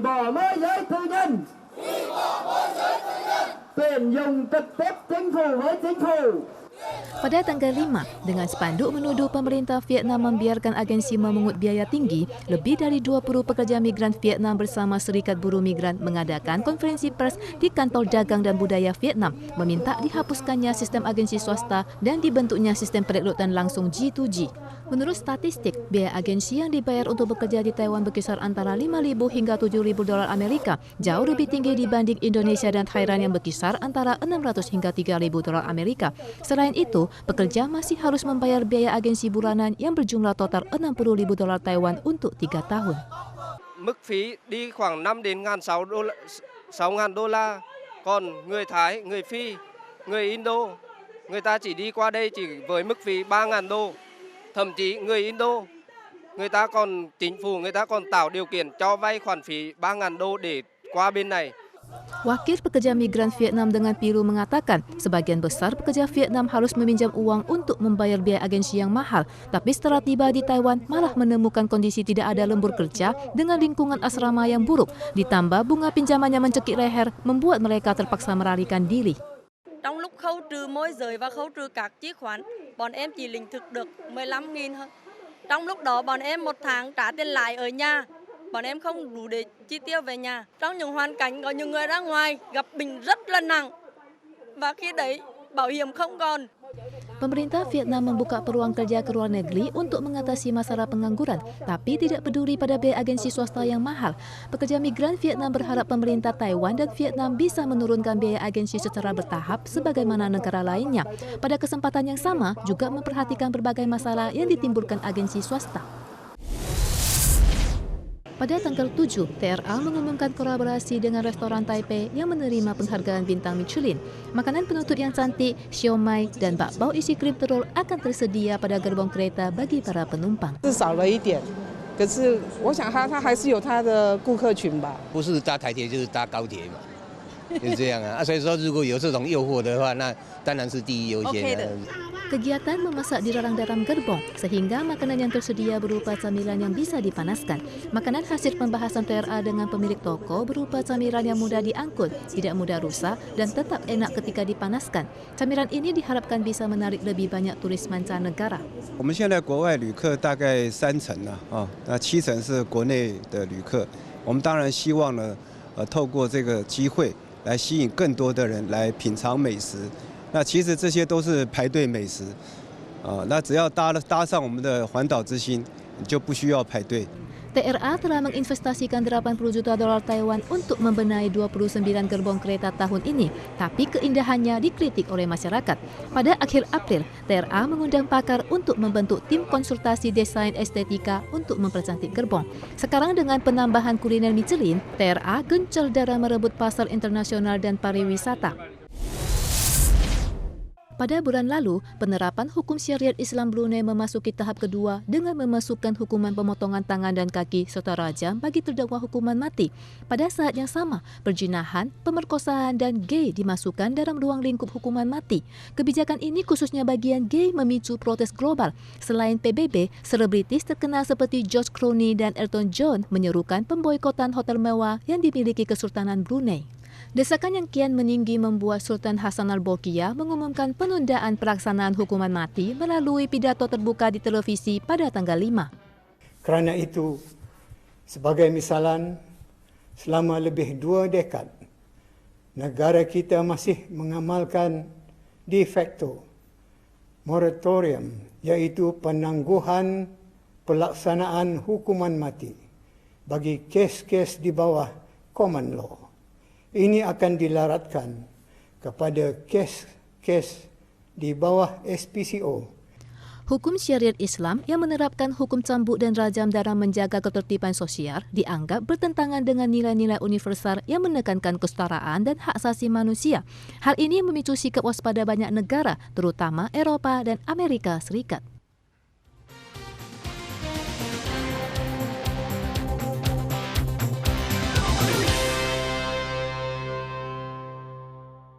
bỏ môi giới tư nhân, tuyển dùng trực tiếp chính phủ với chính phủ. Pada tanggal 5, dengan spanduk menuduh pemerintah Vietnam membiarkan agensi memungut biaya tinggi, lebih dari 20 pekerja migran Vietnam bersama Serikat Buruh Migran mengadakan konferensi pers di Kantor Dagang dan Budaya Vietnam, meminta dihapuskannya sistem agensi swasta dan dibentuknya sistem perekrutan langsung G2G. Menurut statistik, biaya agensi yang dibayar untuk bekerja di Taiwan berkisar antara 5.000 hingga 7.000 dolar Amerika, jauh lebih tinggi dibanding Indonesia dan Thailand yang berkisar antara 600 hingga 3.000 dolar Amerika. Selain itu, pekerja masih harus membayar biaya agensi bulanan yang berjumlah total 60.000 dolar Taiwan untuk 3 tahun. Mức phí đi khoảng 5 đến 6.000 đô la, còn người Thái, người Phi, người Indo, người ta chỉ đi qua đây chỉ với mức phí 3.000 đô. Thậm chí người Indo, chính phủ người ta còn tạo điều kiện cho vay khoản phí 3.000 đô để qua bên này. Wakil pekerja migran Vietnam dengan Peru mengatakan sebagian besar pekerja Vietnam harus meminjam uang untuk membayar biaya agensi yang mahal, tapi setelah tiba di Taiwan malah menemukan kondisi tidak ada lembur kerja dengan lingkungan asrama yang buruk, ditambah bunga pinjamannya mencekik leher, membuat mereka terpaksa melarikan diri. Trong lúc khấu trừ môi giới và khấu trừ các chi khoán, bọn em chỉ lĩnh thực được 15.000 thôi. Trong lúc đó bọn em một tháng trả tiền lãi ở nhà. Bọn em không đủ để chi tiêu về nhà. Trong những hoàn cảnh có những người ra ngoài gặp bệnh rất là nặng. Và khi đấy bảo hiểm không còn. Pemerintah Vietnam membuka peluang kerja ke luar negeri untuk mengatasi masalah pengangguran, tapi tidak peduli pada biaya agensi swasta yang mahal. Pekerja migran Vietnam berharap pemerintah Taiwan dan Vietnam bisa menurunkan biaya agensi secara bertahap sebagaimana negara lainnya. Pada kesempatan yang sama, juga memperhatikan berbagai masalah yang ditimbulkan agensi swasta. Pada tanggal 7, TRA mengumumkan kolaborasi dengan restoran Taipei yang menerima penghargaan bintang Michelin. Makanan penutup yang cantik, siomay, dan bakpao isi krim telur akan tersedia pada gerbong kereta bagi para penumpang. 少了一点，可是我想它还是有它的顾客群吧。不是搭台铁就是搭高铁嘛，就是这样啊。所以说如果有这种诱惑的话，那当然是第一优先。Kegiatan memasak dilarang dalam gerbong, sehingga makanan yang tersedia berupa camilan yang bisa dipanaskan. Makanan hasil pembahasan TRA dengan pemilik toko berupa camilan yang mudah diangkut, tidak mudah rusak, dan tetap enak ketika dipanaskan. Camilan ini diharapkan bisa menarik lebih banyak turis mancanegara. 我们现在国外旅客大概3成了啊，那7成是国内的旅客。我们当然希望呢，透过这个机会来吸引更多的人来品尝美食。 那其实这些都是排队美食，那只要搭上我们的环岛之星，你就不需要排队。 TRA telah menginvestasikan 80 juta dolar Taiwan untuk membenahi 29 gerbong kereta tahun ini, tapi keindahannya dikritik oleh masyarakat. Pada akhir April, TRA mengundang pakar untuk membentuk tim konsultasi desain estetika untuk mempercantik gerbong. Sekarang dengan penambahan kuliner Michelin, TRA gencar dalam merebut pasar internasional dan pariwisata. Pada bulan lalu, penerapan hukum syariat Islam Brunei memasuki tahap kedua dengan memasukkan hukuman pemotongan tangan dan kaki serta rajam bagi terdakwa hukuman mati. Pada saat yang sama, perjinahan, pemerkosaan, dan gay dimasukkan dalam ruang lingkup hukuman mati. Kebijakan ini khususnya bagian gay memicu protes global. Selain PBB, selebritis terkenal seperti George Clooney dan Elton John menyerukan pemboikotan hotel mewah yang dimiliki Kesultanan Brunei. Desakan yang kian meninggi membuat Sultan Hassan Al-Bolkiah mengumumkan penundaan pelaksanaan hukuman mati melalui pidato terbuka di televisi pada tanggal 5. Kerana itu, sebagai misalan, selama lebih 2 dekad, negara kita masih mengamalkan de facto moratorium, iaitu penangguhan pelaksanaan hukuman mati bagi kes-kes di bawah common law. Ini akan dilaratkan kepada kes-kes di bawah SPCO. Hukum syariat Islam yang menerapkan hukum cambuk dan rajam dalam menjaga ketertiban sosial dianggap bertentangan dengan nilai-nilai universal yang menekankan kesetaraan dan hak asasi manusia. Hal ini memicu sikap waspada banyak negara, terutama Eropa dan Amerika Serikat.